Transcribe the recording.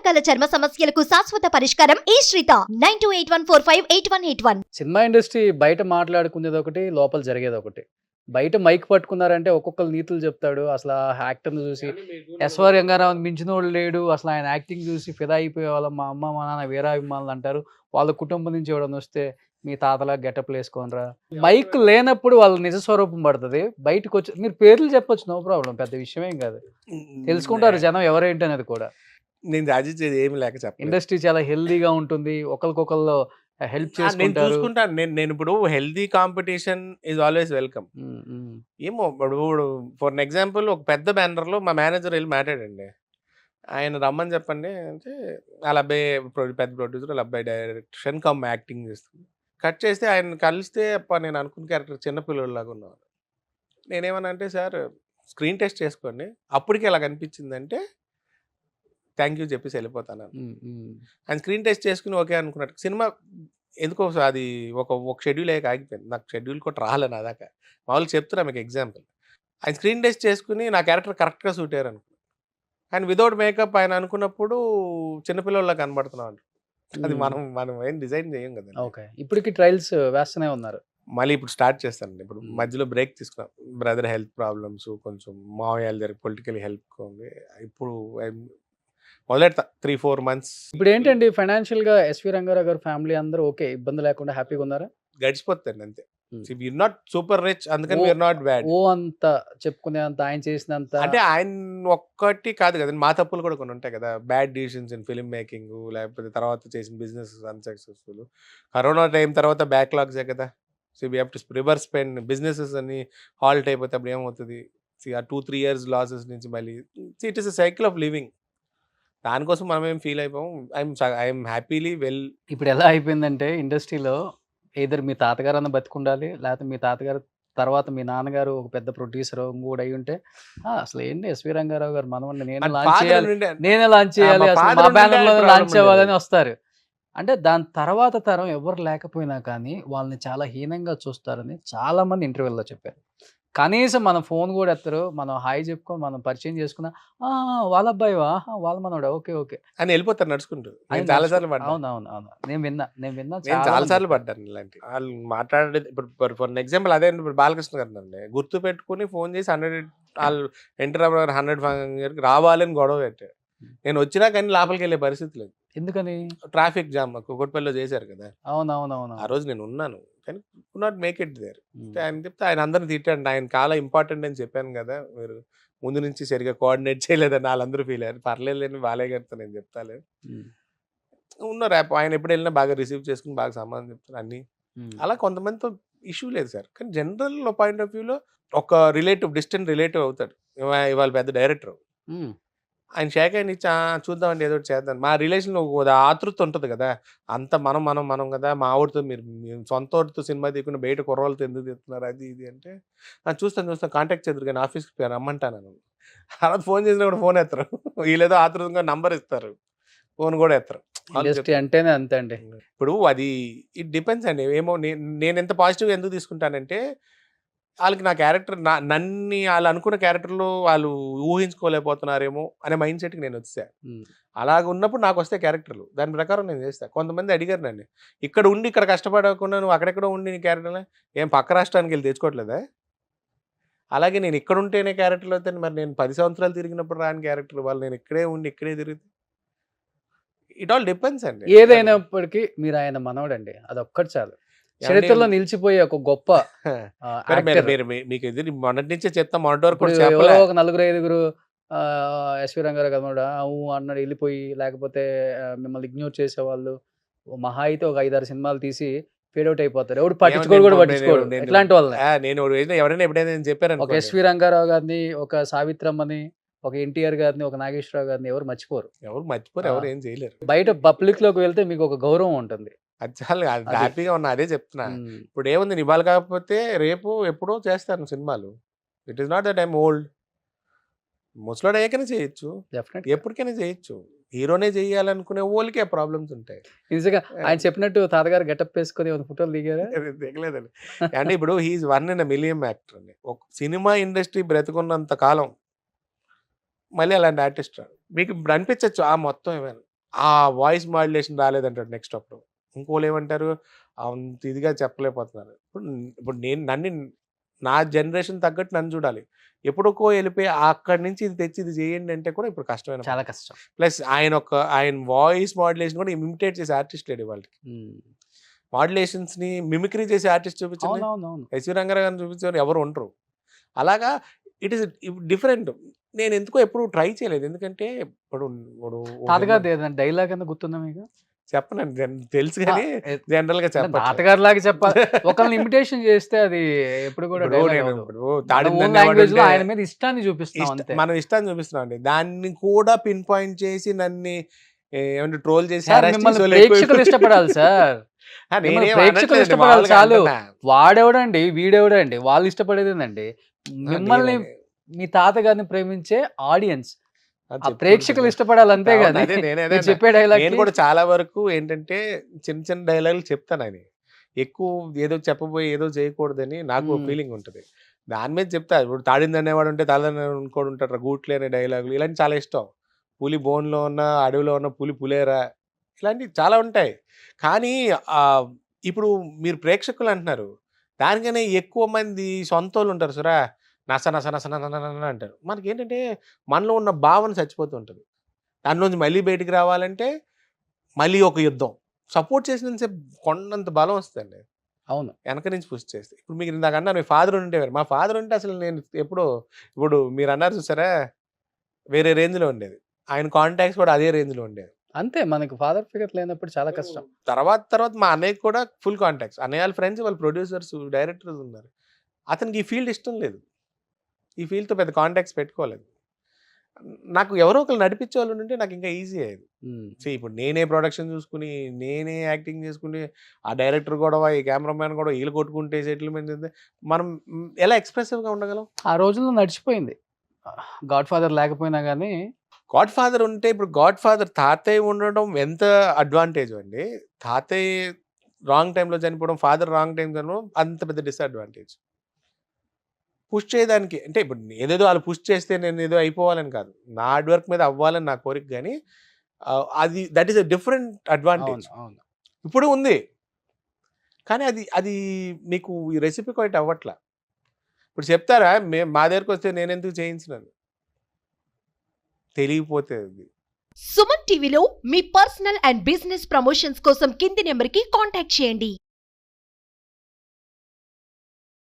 రకాల చర్మ సమస్యలకు శాశ్వత పరిష్కారం ఈ శ్రీత 9281458181. సినిమా ఇండస్ట్రీ బయట మాట్లాడుకునేది ఒకటి, లోపల జరిగేది ఒకటి. బయట మైక్ పట్టుకున్నారంటే ఒక్కొక్కరు నీతులు చెప్తాడు. అసలు ఆ యాక్టర్ని చూసి ఎస్ఆర్ రంగారావుని మించినోడు లేడు, అసలు ఆయన యాక్టింగ్ చూసి ఫిదా అయిపోయే వాళ్ళం, మా అమ్మ మా నాన్న వీరాభిమానులు అంటారు. వాళ్ళ కుటుంబం నుంచి ఎవడన్నా వస్తే మీ తాతలా గెటప్లు వేసుకోనరా. మైక్ లేనప్పుడు వాళ్ళ నిజ స్వరూపం పడుతుంది. బయటకు వచ్చి మీరు పేర్లు చెప్పొచ్చు, నో ప్రాబ్లం, పెద్ద విషయమేం కాదు. తెలుసుకుంటారు జనం ఎవరేంటి అనేది కూడా. నేను రాజించేది ఏమి లేక చెప్పను. ఇండస్ట్రీ చాలా హెల్దీగా ఉంటుంది, ఒకరికొకళ్ళు హెల్ప్ నేను చేసుకుంటారు. చూసుకుంటాను. నేను ఇప్పుడు healthy competition is always welcome. ఏమో ఇప్పుడు ఫర్ ఎగ్జాంపుల్ ఒక పెద్ద బ్యానర్లో మా మేనేజర్ వెళ్ళి మాట్లాడండి, ఆయన రమ్మని చెప్పండి అంటే వాళ్ళ అబ్బాయి పెద్ద ప్రొడ్యూసర్, వాళ్ళ అబ్బాయి డైరెక్షన్ కమ్ యాక్టింగ్ చేస్తుంది. కట్ చేస్తే ఆయన కలిస్తే నేను అనుకున్న క్యారెక్టర్ చిన్నపిల్లలాగా ఉన్నాను. నేనేమన్నా అంటే, సార్ స్క్రీన్ టెస్ట్ చేసుకోండి, అప్పటికి ఎలా కనిపించిందంటే థ్యాంక్ యూ చెప్పేసి వెళ్ళిపోతాను. ఆయన స్క్రీన్ టెస్ట్ చేసుకుని ఓకే అనుకున్నట్టు సినిమా ఎందుకో అది ఒక షెడ్యూల్ అయ్యాక ఆగిపోయింది. నాకు షెడ్యూల్ కూడా రాలే నా దాకా. మామూలుగా చెప్తున్నా మీకు ఎగ్జాంపుల్. ఆయన స్క్రీన్ టెస్ట్ చేసుకుని నా క్యారెక్టర్ కరెక్ట్గా సూట్ అయ్యారు అనుకున్నాను. ఆయన వితౌట్ మేకప్ ఆయన అనుకున్నప్పుడు చిన్నపిల్లల్లా కనబడుతున్నాం అంట. అది మనం ఏం డిజైన్ చేయం కదా. ఓకే, ఇప్పటికి ట్రయల్స్ వేస్తూనే ఉన్నారు. మళ్ళీ ఇప్పుడు స్టార్ట్ చేస్తానండి. ఇప్పుడు మధ్యలో బ్రేక్ తీసుకున్నాం, బ్రదర్ హెల్త్ ప్రాబ్లమ్స్, కొంచెం మావయ్యాల దగ్గర పొలిటికల్ హెల్ప్ ఉంది. ఇప్పుడు మొదలెడతా 3-4 months. ఇప్పుడు ఏంటండి ఫైనాన్షియల్ గా ఎస్వి రంగారావు గారు ఫ్యామిలీ అందరూ ఓకే, ఇబ్బంది లేకుండా హ్యాపీగా ఉన్నారా? గడిచిపోతుంది అంతే. వీఆర్ నాట్ సూపర్ రిచ్, అందుకని వీఆర్ నాట్ బ్యాడ్. ఓ అంత చెప్పుకునేంత ఆయన చేసినంత అంటే ఆయన ఒక్కటి కాదు కదండి, మా తప్పులు కూడా కొన్ని ఉంటాయి కదా. Bad decisions in film making, లేకపోతే తర్వాత చేసిన బిజినెస్ అన్సక్సెస్ఫుల్. కరోనా టైం తర్వాత బ్యాక్లాగ్సే కదా. So we have to reverse spend. Businesses అన్ని హాల్ట్ అయిపోతే అప్పుడు ఏమవుతుంది, ఆ 2-3 years లాసెస్ నుంచి మళ్ళీ it is a cycle of living. దానికోసం మనం ఏం ఫీల్ అయిపోయాం. I'm happily well. ఇప్పుడు ఎలా అయిపోయిందంటే ఇండస్ట్రీలో ఏదర్ మీ తాతగారు అన్న బతికుండాలి, లేకపోతే మీ తాతగారు తర్వాత మీ నాన్నగారు ఒక పెద్ద ప్రొడ్యూసర్ ఇంకోటి అయి ఉంటే అసలు ఏంటి ఎస్వి రంగారావు గారు మనవన్ని నేనే లాంచ్ చేయాలి అసలు మా బ్యానర్ లో లాంచ్ అవ్వాలని వస్తారు. అంటే దాని తర్వాత తరం ఎవరు లేకపోయినా కానీ వాళ్ళని చాలా హీనంగా చూస్తారని చాలా మంది ఇంటర్వ్యూల్లో చెప్పారు. కనీసం మన ఫోన్ కూడా ఎత్తరు, మనం హాయ్ చెప్పుకొని మనం పరిచయం చేసుకున్నా వాళ్ళ అబ్బాయివా, వాళ్ళ మనోడా, ఓకే ఓకే అని వెళ్ళిపోతారు నడుచుకుంటూ. చాలాసార్లు పడ్డా. అవును నేను విన్నా చాలాసార్లు పడ్డాను ఇలాంటి వాళ్ళు మాట్లాడేది. ఇప్పుడు ఫర్ ఎగ్జాంపుల్ అదే ఇప్పుడు బాలకృష్ణ గారు అండి, గుర్తు పెట్టుకుని ఫోన్ చేసి 100 వాళ్ళు ఎన్టీ రామారావు 100 రావాలని గొడవ పెట్టాడు. నేను వచ్చినా కానీ లోపలికి వెళ్ళే పరిస్థితి లేదు. ఎందుకని? ట్రాఫిక్ జామ్ కుకట్పల్లిలో చేశారు కదా. అవునవునవును, ఆ రోజు నేను ఉన్నాను కానీ could not make it there. ఆయన చెప్తే ఆయన అందరిని తిట్టాడు, ఆయన చాలా ఇంపార్టెంట్ అని చెప్పాను కదా, మీరు ముందు నుంచి సరిగా కోఆర్డినేట్ చేయలేదని వాళ్ళందరూ ఫీల్ అయ్యారు. పర్లేదని బాలయ్య గారితో నేను చెప్తాలే ఉన్నారు. ఆయన ఎప్పుడు వెళ్ళినా బాగా రిసీవ్ చేసుకుని బాగా సమాధానం చెప్తారు అన్ని. అలా కొంతమందితో ఇష్యూ లేదు సార్. కానీ జనరల్ పాయింట్ ఆఫ్ వ్యూలో ఒక డిస్టెంట్ రిలేటివ్ అవుతాడు. ఇవాళ పెద్ద డైరెక్టర్, ఆయన షేక్ అయిన ఇచ్చి చూద్దామండి ఏదో ఒకటి చేద్దాం. మా రిలేషన్లో ఆతృత ఉంటుంది కదా, అంత మనం కదా. మా ఆవిడతో మీరు సొంత వాడితో సినిమా తీయకుండా బయట కుర్రోళ్ళతో ఎందుకు తీస్తున్నారు అది ఇది అంటే, చూస్తాను కాంటాక్ట్ చేద్దరు కానీ ఆఫీస్కి రమ్మంటాను. అలా ఫోన్ చేసినా కూడా ఫోన్ ఎత్తరు. వీళ్ళేదో ఆతృతంగా నంబర్ ఇస్తారు, ఫోన్ కూడా ఎత్తరు. అంటేనే అంతే అండి. ఇప్పుడు అది ఇట్ డిపెండ్స్ అండి. ఏమో నేను ఎంత పాజిటివ్గా ఎందుకు తీసుకుంటానంటే, వాళ్ళకి నా క్యారెక్టర్ నన్ను వాళ్ళు అనుకున్న క్యారెక్టర్లు వాళ్ళు ఊహించుకోలేకపోతున్నారేమో అనే మైండ్ సెట్కి నేను వచ్చా. అలాగ ఉన్నప్పుడు నాకు వస్తే క్యారెక్టర్లు దాని ప్రకారం నేను చేస్తాను. కొంతమంది అడిగారు నన్ను, ఇక్కడ ఉండి ఇక్కడ కష్టపడకుండా నువ్వు అక్కడెక్కడో ఉండి నీ క్యారెక్టర్లు ఏం పక్క రాష్ట్రానికి వెళ్ళి తెచ్చుకోవట్లేదా? అలాగే నేను ఇక్కడ ఉంటేనే క్యారెక్టర్లు అవుతాను, మరి నేను 10 సంవత్సరాలు తిరిగినప్పుడు రాని క్యారెక్టర్ వాళ్ళు నేను ఇక్కడే ఉండి ఇక్కడే తిరుగుతాను. ఇట్ ఆల్ డిపెండ్స్ అండి. ఏదైనప్పటికీ మీరు ఆయన మనవడండి, అదొక్కటి చాలు. చరిత్రలో నిలిచిపోయే ఒక గొప్ప మీకు ఎదురు మొన్నటి నుంచే చెప్తా, మొన్నటి వరకు ఒక 4-5 ఎస్వి రంగారావు కదా అన్నాడు వెళ్ళిపోయి, లేకపోతే మిమ్మల్ని ఇగ్నోర్ చేసేవాళ్ళు మహా అయితే ఒక 5-6 సినిమాలు తీసి ఫేడ్ అవుట్ అయిపోతారు. ఎవడు పట్టించుకోడు. ఇట్లాంటి వాళ్ళని నేను ఎవరైనా ఎప్పుడైనా చెప్పాను, ఒక ఎస్వి రంగారావు గారిని, ఒక సావిత్రమ్మని, ఒక ఎన్టీఆర్ గారిని, ఒక నాగేశ్వరరావు గారిని ఎవరు మర్చిపోరు. ఎవరు ఏం చేయలేరు. బయట పబ్లిక్ లోకి వెళ్తే మీకు ఒక గౌరవం ఉంటుంది. అది చాలా హ్యాపీగా ఉన్నా, అదే చెప్తున్నా. ఇప్పుడు ఏముంది, ఇవ్వాలి కాకపోతే రేపు ఎప్పుడో చేస్తాను సినిమాలు. It is not that I'm old. ముసలోడు అయ్యాకనే చేయొచ్చు, ఎప్పటికైనా చేయొచ్చు. హీరోనే చేయాలనుకునే వాళ్ళకే ప్రాబ్లమ్స్ ఉంటాయి. నిజంగా ఆయన చెప్పినట్టు తాతగారు గెటప్ వేసుకొని ఫోటోలు దిగారా? దిగలేదండి. అంటే ఇప్పుడు he's 1 in a million actor అండి. ఒక సినిమా ఇండస్ట్రీ బ్రతుకున్నంత కాలం మళ్ళీ అలాంటి ఆర్టిస్ట్ మీకు ఇప్పుడు అనిపించచ్చు మొత్తం ఏమైనా ఆ వాయిస్ మాడ్యులేషన్ రాలేదంటాడు నెక్స్ట్ అప్పుడు. ఇంకోళ్ళు ఏమంటారు అంత ఇదిగా చెప్పలేకపోతున్నారు. ఇప్పుడు నన్ను నా జనరేషన్ తగ్గట్టు నన్ను చూడాలి. ఎప్పుడుకో వెళ్ళిపోయి అక్కడి నుంచి ఇది తెచ్చి ఇది చేయండి అంటే కూడా ఇప్పుడు కష్టమైన పని. చాలా కష్టం. ప్లస్ ఆయన వాయిస్ మాడ్యులేషన్ కూడా ఇమిటేట్ చేసే ఆర్టిస్ట్ లేడు వాళ్ళకి. మాడ్యులేషన్స్ని మిమిక్రీ చేసే ఆర్టిస్ట్ చూపించండి, అవునవును. ఎస్వి రంగారావు గారిని చూపించేవారు ఎవరు ఉండరు. అలాగా ఇట్ ఈస్ డిఫరెంట్. నేను ఎందుకో ఎప్పుడు ట్రై చేయలేదు. ఎందుకంటే ఇప్పుడు తాతగారు డైలాగ్ అన్న గుర్తుందా మీకు? చెప్పనండి, తెలుసు కానీ జనరల్ గా చెప్పను. తాతగారు లాగా చెప్పాలి. ఒకళ్ళని ఇమిటేషన్ చేస్తే అది ఎప్పుడు కూడా లాంగ్వేజ్ లో ఆయన మీద ఇష్టాన్ని చూపిస్తాం అంతే. మనం ఇష్టాన్ని చూపిస్తున్నాం అండి. దాన్ని కూడా పిన్ పాయింట్ చేసి నన్ను ఏమంటే ట్రోల్ చేసి ప్రేక్షకులు ఇష్టపడాలి సార్. ప్రేక్షకులు ఇష్టపడాలి చాలు. వాడెవడండి వీడెవడండి వాళ్ళు ఇష్టపడేదేనండి మిమ్మల్ని, మీ తాతగారిని ప్రేమించే ఆడియన్స్, ప్రేక్షకులు ఇష్టపడాలి అంతే కదా. చెప్పే డైలాగ్ నేను కూడా చాలా వరకు ఏంటంటే చిన్న చిన్న డైలాగులు చెప్తాను. అని ఎక్కువ ఏదో చెప్పబోయి ఏదో చేయకూడదని నాకు ఫీలింగ్ ఉంటుంది. దాని మీద చెప్తా. ఇప్పుడు తాడింది అనేవాడు ఉంటే తాళదని ఇంకోటి ఉంటాడు, గూట్లే అనే డైలాగులు ఇలాంటి చాలా ఇష్టం. పులి బోన్లో ఉన్న అడవిలో ఉన్న పులేరా ఇలాంటివి చాలా ఉంటాయి. కానీ ఇప్పుడు మీరు ప్రేక్షకులు అంటున్నారు, దానికనే ఎక్కువ మంది సొంత వాళ్ళు ఉంటారు సురా, నస నస నస నస అంటారు. మనకి ఏంటంటే మనలో ఉన్న భావన చచ్చిపోతూ ఉంటుంది. దానిలోంచి మళ్ళీ బయటికి రావాలంటే మళ్ళీ ఒక యుద్ధం. సపోర్ట్ చేసినంతసేపు కొండంత బలం వస్తుందండి. అవును, వెనక నుంచి పుష్ చేస్తే. ఇప్పుడు మీకు ఇందాక అన్నారు మీ ఫాదర్ ఉండేవారు. మా ఫాదర్ ఉంటే అసలు నేను ఎప్పుడో, ఇప్పుడు మీరు అన్నారు చూసారా, వేరే రేంజ్లో ఉండేది. ఆయన కాంటాక్ట్స్ కూడా అదే రేంజ్లో ఉండేది. అంతే, మనకు ఫాదర్ ఫిగర్ లేనప్పుడు చాలా కష్టం. తర్వాత మా అన్నయ్యకి కూడా ఫుల్ కాంటాక్ట్స్. అన్నయ్య వాళ్ళ ఫ్రెండ్స్, వాళ్ళ ప్రొడ్యూసర్స్, డైరెక్టర్స్ ఉన్నారు. అతనికి ఈ ఫీల్డ్ ఇష్టం లేదు. ఈ ఫీల్డ్తో పెద్ద కాంటాక్ట్స్ పెట్టుకోలేదు. నాకు ఎవరో ఒకరు నడిపించే వాళ్ళు ఉంటే నాకు ఇంకా ఈజీ అయ్యేది. ఇప్పుడు నేనే ప్రొడక్షన్ చూసుకుని, నేనే యాక్టింగ్ చేసుకుని, ఆ డైరెక్టర్ గొడవ, ఈ కెమెరామ్యాన్ గొడవ, వీళ్ళు కొట్టుకుంటే సెటిల్మెంట్, మనం ఎలా ఎక్స్ప్రెసివ్గా ఉండగలం? ఆ రోజుల్లో నడిచిపోయింది. గాడ్ ఫాదర్ లేకపోయినా కానీ గాడ్ ఫాదర్ ఉంటే, ఇప్పుడు గాడ్ ఫాదర్ తాతయ్య ఉండడం ఎంత అడ్వాంటేజ్ అండి. తాతయ్య రాంగ్ టైంలో చనిపోవడం, ఫాదర్ రాంగ్ టైం చనిపోవడం అంత పెద్ద డిసడ్వాంటేజ్. పుష్ చేయడానికి అంటే ఇప్పుడు ఏదేదో వాళ్ళు పుష్ చేస్తే నేను ఏదో అయిపోవాలని కాదు, నా హార్డ్ వర్క్ మీద అవ్వాలని నా కోరిక. కానీ అది that is a different advantage. ఇప్పుడు ఉంది, కానీ అది మీకు ఈ రెసిపీ క్వైట్ అవ్వట్లా. ఇప్పుడు చెప్తారా, మా దగ్గరకు వస్తే నేను ఎందుకు చేయించినాను తెలియపోతే. సుమన్ టీవీలో మీ పర్సనల్ అండ్ బిజినెస్ ప్రమోషన్స్ కోసం కింది నెంబర్కి కాంటాక్ట్ చేయండి.